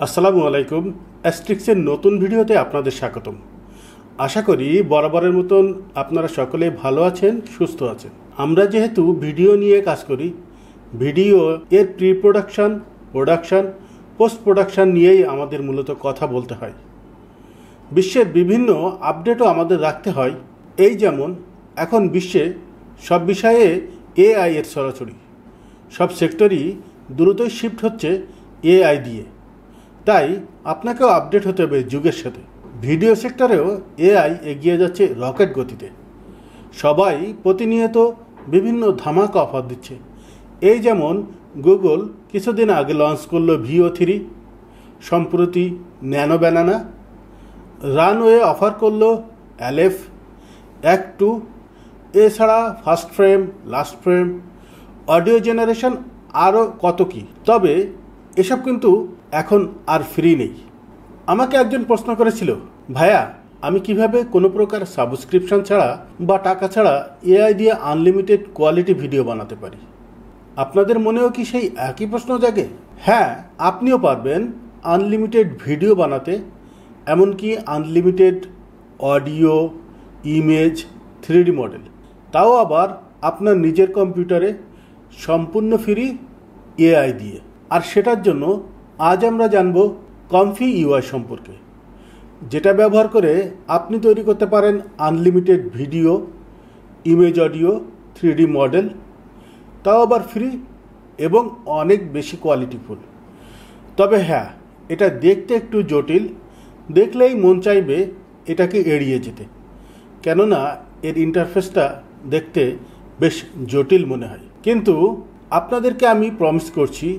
আসসালামু আলাইকুম। অ্যাস্ট্রিক্সের নতুন ভিডিওতে আপনাদের স্বাগতম। আশা করি বরাবরের মতন আপনারা সকলে ভালো আছেন, সুস্থ আছেন। আমরা যেহেতু ভিডিও নিয়ে কাজ করি, ভিডিও এর pre production, production, post production নিয়েই আমাদের মূলত কথা বলতে হয়। বিশ্বের বিভিন্ন আপডেটও আমাদের রাখতে হয়। এই যেমন এখন বিশ্বে সব বিষয়ে এআই এর ছড়াছড়ি, সব সেক্টরই দ্রুতই শিফট হচ্ছে এআই দিয়ে। তাই আপনাকেও আপডেট হতে হবে যুগের সাথে। ভিডিও সেক্টরেও এআই এগিয়ে যাচ্ছে রকেট গতিতে। সবাই প্রতিনিয়ত বিভিন্ন ধামাকা অফার দিচ্ছে। এই যেমন গুগল কিছুদিন আগে লঞ্চ করলো VO3, সম্প্রতি ন্যানো ব্যানানা, রানওয়ে অফার করলো অ্যালেফ, অ্যাক্ট 2, এছাড়া first frame, last frame, audio generation, আরও কত কি। তবে এসব কিন্তু এখন আর ফ্রি নেই। আমাকে একজন প্রশ্ন করেছিল, ভাইয়া আমি কিভাবে কোনো প্রকার সাবস্ক্রিপশন ছাড়া বা টাকা ছাড়া এআই দিয়ে আনলিমিটেড কোয়ালিটি ভিডিও বানাতে পারি। আপনাদের মনেও কি সেই একই প্রশ্ন জাগে? হ্যাঁ, আপনিও পারবেন আনলিমিটেড ভিডিও বানাতে, এমনকি unlimited audio, image, 3D model, তাও আবার আপনার নিজের কম্পিউটারে সম্পূর্ণ ফ্রি এআই দিয়ে। আর সেটার জন্য আজ আমরা জানব কমফি ইউআই সম্পর্কে, যেটা ব্যবহার করে আপনি তৈরি করতে পারেন unlimited video, image, audio, 3D model, তাও আবার ফ্রি এবং অনেক বেশি কোয়ালিটিফুল। তবে হ্যাঁ, এটা দেখতে একটু জটিল, দেখলেই মন চাইবে এটাকে এড়িয়ে যেতে, কেননা এর ইন্টারফেসটা দেখতে বেশ জটিল মনে হয়। কিন্তু আপনাদেরকে আমি প্রমিস করছি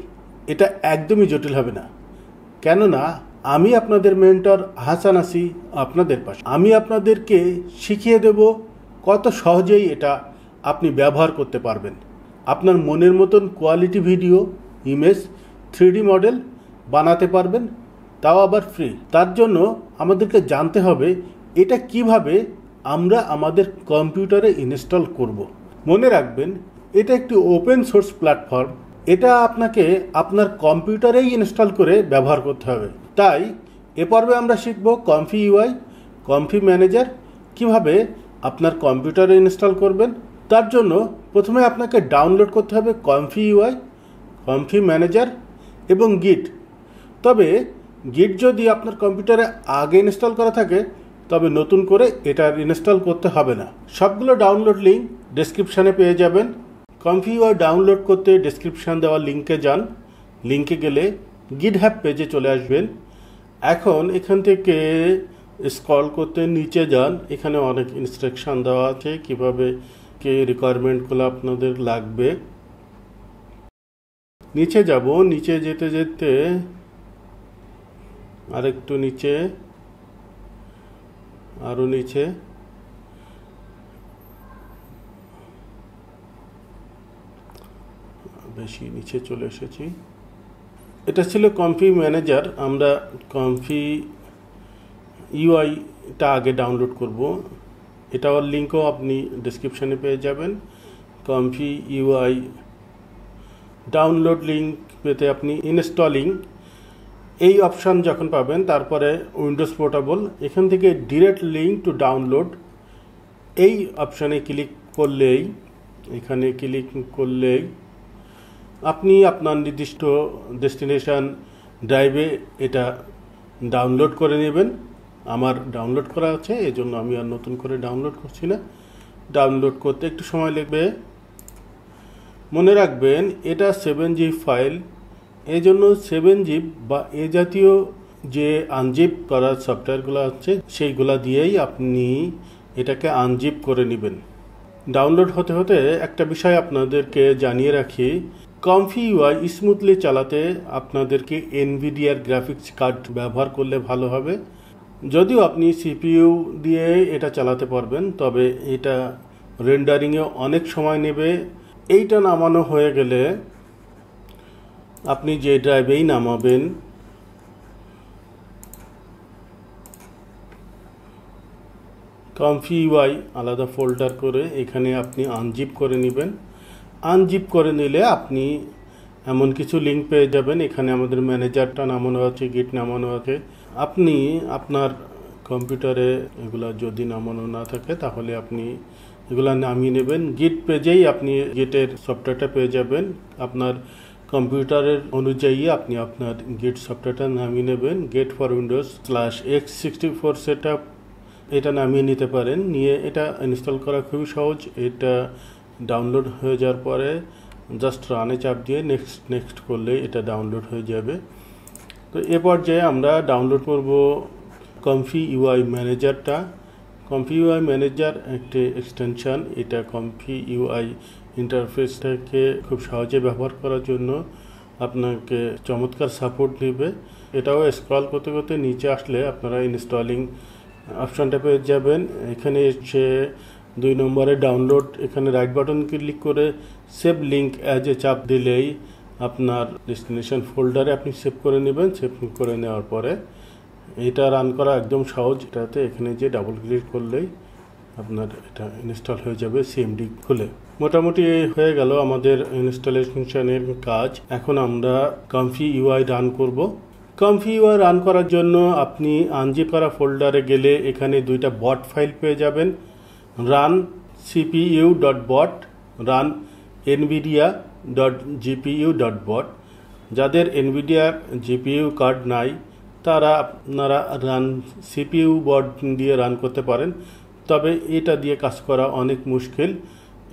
এটা একদমই জটিল হবে না, কেননা আমি আপনাদের মেন্টর হাসান আছি আপনাদের পাশে। আমি আপনাদেরকে শিখিয়ে দেব কত সহজেই এটা আপনি ব্যবহার করতে পারবেন। আপনার মনের মতন quality video, image, 3D model বানাতে পারবেন, তাও আবার ফ্রি। তার জন্য আমাদেরকে জানতে হবে এটা কিভাবে আমরা আমাদের কম্পিউটারে ইনস্টল করব। মনে রাখবেন এটা একটি ওপেন সোর্স প্ল্যাটফর্ম। এটা আপনাকে আপনার কম্পিউটারেই ইনস্টল করে ব্যবহার করতে হবে। তাই এ পর্বে আমরা শিখব কমফি ইউআই, কমফি ম্যানেজার কিভাবে আপনার কম্পিউটারে ইনস্টল করবেন। তার জন্য প্রথমে আপনাকে ডাউনলোড করতে হবে কমফি ইউআই, কমফি ম্যানেজার এবং গিট। তবে গিট যদি আপনার কম্পিউটারে আগে ইনস্টল করা থাকে তবে নতুন করে এটা ইনস্টল করতে হবে না। সবগুলো ডাউনলোড লিঙ্ক ডেসক্রিপশানে পেয়ে যাবেন। কমফি ইউআই ডাউনলোড করতে ডেসক্রিপশান দেওয়া লিঙ্কে যান। লিঙ্কে গেলে গিটহাব পেজে চলে আসবেন। এখন এখান থেকে স্ক্রল করতে নিচে যান। এখানে অনেক ইনস্ট্রাকশান দেওয়া আছে কিভাবে কে রিকোয়ারমেন্টগুলো আপনাদের লাগবে। নিচে যাব, নিচে যেতে যেতে আরেকটু নিচে, আরও নিচে, বেশি নিচে চলে এসেছি। এটা ছিল কমফি ম্যানেজার। আমরা কমফি ইউআইটা আগে ডাউনলোড করব। এটার লিঙ্কও আপনি ডেসক্রিপশানে পেয়ে যাবেন। কমফি ইউআই ডাউনলোড লিঙ্ক পেতে আপনি ইনস্টলিং এই অপশান যখন পাবেন, তারপরে উইন্ডোজ পোর্টেবল, এখান থেকে ডিরেক্ট লিঙ্ক টু ডাউনলোড এই অপশানে ক্লিক করলেই, এখানে ক্লিক করলেই আপনি আপনার নির্দিষ্ট ডেস্টিনেশন ড্রাইভে এটা ডাউনলোড করে নেবেন। আমার ডাউনলোড করা আছে, এজন্য আমি আর নতুন করে ডাউনলোড করছি না। ডাউনলোড করতে একটু সময় লাগবে। মনে রাখবেন এটা 7GB ফাইল, এই জন্য 7GB বা এ জাতীয় যে আনজিপ করার সফটওয়্যারগুলো আছে সেইগুলা দিয়েই আপনি এটাকে আনজিপ করে নেবেন। ডাউনলোড হতে হতে একটা বিষয় আপনাদেরকে জানিয়ে রাখি, কমফি ইউআই স্মুথলি চালাতে আপনাদেরকে এনভিডিআর গ্রাফিক্স কার্ড ব্যবহার করলে ভালো হবে। যদিও আপনি সিপিইউ দিয়ে এটা চালাতে পারবেন, তবে এটা রেন্ডারিংয়ে অনেক সময় নেবে। এইটা নামানো হয়ে গেলে আপনি যে ড্রাইভেই নামাবেন কমফি ইউআই আলাদা ফোল্ডার করে এখানে আপনি আনজিপ করে নেবেন। আনজিপ করে নিলে আপনি এমন কিছু লিঙ্ক পেয়ে যাবেন। এখানে আমাদের ম্যানেজারটা নামানো আছে, গিট নামানো আছে। আপনি আপনার কম্পিউটারে এগুলা যদি নামানো না থাকে তাহলে আপনি এগুলা নামিয়ে নেবেন। গিট পেজেই আপনি গিটের সফটওয়্যারটা পেয়ে যাবেন। আপনার কম্পিউটারের অনুযায়ী আপনি আপনার গিট সফটওয়্যারটা নামিয়ে নেবেন। Gate for Windows /x64 setup এটা নামিয়ে নিতে পারেন। নিয়ে এটা ইনস্টল করা খুবই সহজ। এটা ডাউনলোড হয়ে যাওয়ার পরে জাস্ট রানে চাপ দিয়ে নেক্সট করলে এটা ডাউনলোড হয়ে যাবে। তো এ পর্যায়ে আমরা ডাউনলোড করব কমফি ইউআই ম্যানেজারটা। কমফি ইউআই ম্যানেজার একটি এক্সটেনশন। এটা কমফি ইউআই ইন্টারফেসটাকে খুব সহজে ব্যবহার করার জন্য আপনাকে চমৎকার সাপোর্ট নেবে। এটাও স্ক্রল করতে করতে নিচে আসলে আপনারা ইনস্টলিং অপশানটা পেয়ে যাবেন। এখানে এসে 2 নম্বরে ডাউনলোড, এখানে রাইট বাটন ক্লিক করে সেভ লিঙ্ক অ্যাজ এ চাপ দিলেই আপনার ডেস্টিনেশন ফোল্ডারে আপনি সেভ করে নেবেন। সেভ করে নেওয়ার পরে এটা রান করা একদম সহজ। এটাতে এখানে যে ডাবল ক্লিক করলেই আপনার এটা ইনস্টল হয়ে যাবে সিএমডি খুলে। মোটামুটি হয়ে গেল আমাদের ইনস্টলেশনের কাজ। এখন আমরা কমফি ইউআই রান করব। কমফি ইউআই রান করার জন্য আপনি আনজিপ করা ফোল্ডারে গেলে এখানে 2টা বট ফাইল পেয়ে যাবেন। Run cpu.bot, run nvidia.gpu.bot। যাদের এনভিডিয়ার জিপিইউ কার্ড নাই তারা আপনারা রান সিপিইউ বট দিয়ে রান করতে পারেন। তবে এটা দিয়ে কাজ করা অনেক মুশকিল।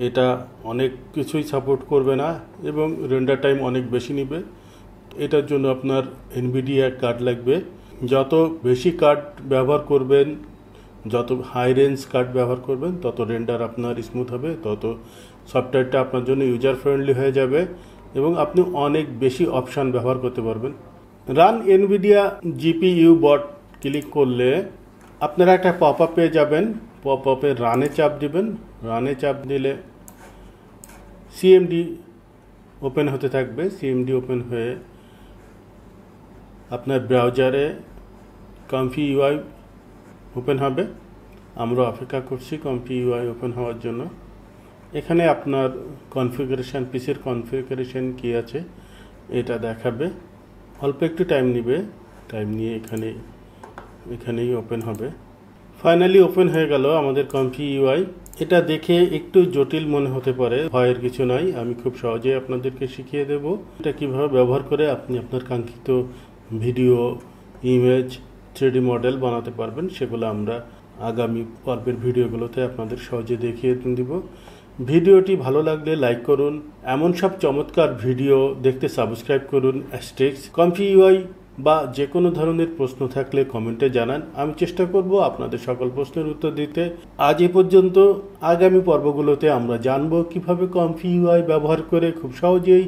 এটা অনেক কিছুই সাপোর্ট করবে না এবং রেন্ডার টাইম অনেক বেশি নেবে। এটার জন্য আপনার এনভিডিয়া কার্ড লাগবে। যত বেশি কার্ড ব্যবহার করবেন, যত হাই রেঞ্জ কার্ড ব্যবহার করবেন, তত রেন্ডার আপনার স্মুথ হবে, তত সফটওয়্যারটা আপনার জন্য ইউজার ফ্রেন্ডলি হয়ে যাবে এবং আপনি অনেক বেশি অপশান ব্যবহার করতে পারবেন। রান এনভিডিয়া জিপিইউ বট ক্লিক করলে আপনারা একটা পপ আপ পেয়ে যাবেন। পপ আপে রানে চাপ দিবেন। রানে চাপ দিলে সিএমডি ওপেন হতে থাকবে। সিএমডি ওপেন হয়ে আপনার ব্রাউজারে কমফি ইউআই ওপেন হবে। আমরা অপেক্ষা করছি কমফি ইউআই ওপেন হওয়ার জন্য। এখানে আপনার কনফিগারেশন, পিসির কনফিগারেশন কী আছে এটা দেখাবে। অল্প একটু টাইম নেবে। টাইম নিয়ে এখানেই ওপেন হবে। ফাইনালি ওপেন হয়ে গেল আমাদের কমফি ইউআই। এটা দেখে একটু জটিল মনে হতে পারে, ভয়ের কিছু নাই। আমি খুব সহজে আপনাদেরকে শিখিয়ে দেব এটা কিভাবে ব্যবহার করে আপনি আপনার কাঙ্ক্ষিত ভিডিও, ইমেজ, 3D মডেল বানাতে পারবেন। সেগুলো আমরা আগামী পর্বের ভিডিওগুলোতে আপনাদের সহজে দেখিয়ে দিব। ভিডিওটি ভালো লাগলে লাইক করুন। এমন সব চমৎকার ভিডিও দেখতে সাবস্ক্রাইব করুন। অ্যাস্টেক্স কমফি ইউআই বা যে কোনো ধরনের প্রশ্ন থাকলে কমেন্টে জানান। আমি চেষ্টা করব আপনাদের সকল প্রশ্নের উত্তর দিতে। আজ এ পর্যন্ত। আগামী পর্বগুলোতে আমরা জানব কিভাবে কমফি ইউআই ব্যবহার করে খুব সহজেই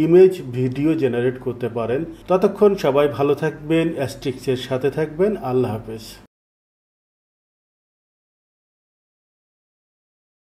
ইমেজ, ভিডিও জেনারেট করতে পারেন। ততক্ষণ সবাই ভালো থাকবেন, অ্যাস্টেক্সের সাথে থাকবেন। আল্লাহ হাফেজ।